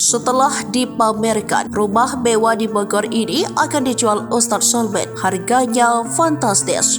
Setelah dipamerkan, rumah mewah di Bogor ini akan dijual Ustadz Solmed. Harganya fantastis.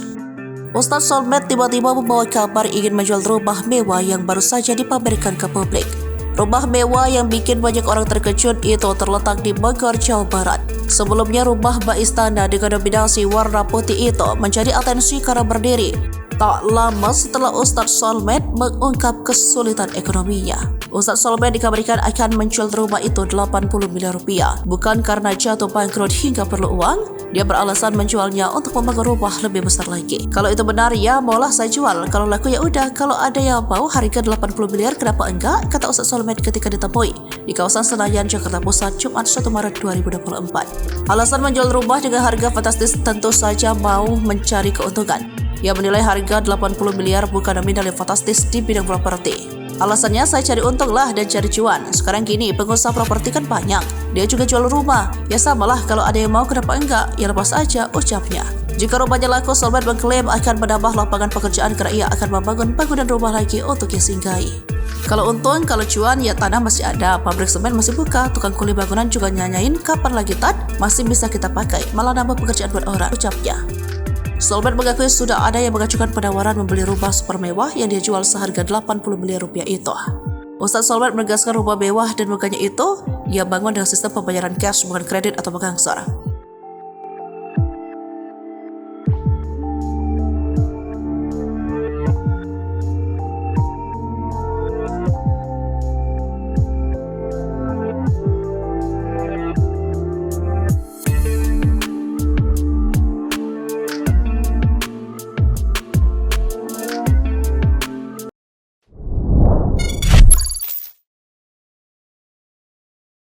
Ustadz Solmed tiba-tiba membawa kabar ingin menjual rumah mewah yang baru saja dipamerkan ke publik. Rumah mewah yang bikin banyak orang terkejut itu terletak di Bogor, Jawa Barat. Sebelumnya rumah bak istana dengan dominasi warna putih itu menjadi atensi karena berdiri tak lama setelah Ustadz Solmed mengungkap kesulitan ekonominya. Ustadz Solmed dikabarkan akan menjual rumah itu 80 miliar rupiah. Bukan karena jatuh bangkrut hingga perlu uang, dia beralasan menjualnya untuk membangun rumah lebih besar lagi. Kalau itu benar ya maulah saya jual, kalau laku ya udah, kalau ada yang mau harga 80 miliar kenapa enggak, kata Ustadz Solmed ketika ditemui di kawasan Senayan, Jakarta Pusat, Jumat 1 Maret 2024. Alasan menjual rumah dengan harga fantastis tentu saja mau mencari keuntungan. Ia menilai harga 80 miliar bukan nominal yang fantastis di bidang properti. Alasannya saya cari untung lah dan cari cuan. Sekarang gini pengusaha properti kan banyak. Dia juga jual rumah. Ya samalah kalau ada yang mau kenapa enggak? Ya lepas aja, ucapnya. Jika rumahnya laku, Solmed mengklaim akan menambah lapangan pekerjaan karena ia akan membangun bangunan rumah lagi untuk disinggahi. Kalau untung, kalau cuan ya tanah masih ada, pabrik semen masih buka, tukang kuli bangunan juga nyanyain kapan lagi tat, masih bisa kita pakai, malah nambah pekerjaan buat orang, ucapnya. Solmed mengakui sudah ada yang mengajukan penawaran membeli rumah super mewah yang dia jual seharga 80 miliar rupiah itu. Ustadz Solmed menegaskan rumah mewah dan megahnya itu ia bangun dengan sistem pembayaran cash bukan kredit atau mengangsur.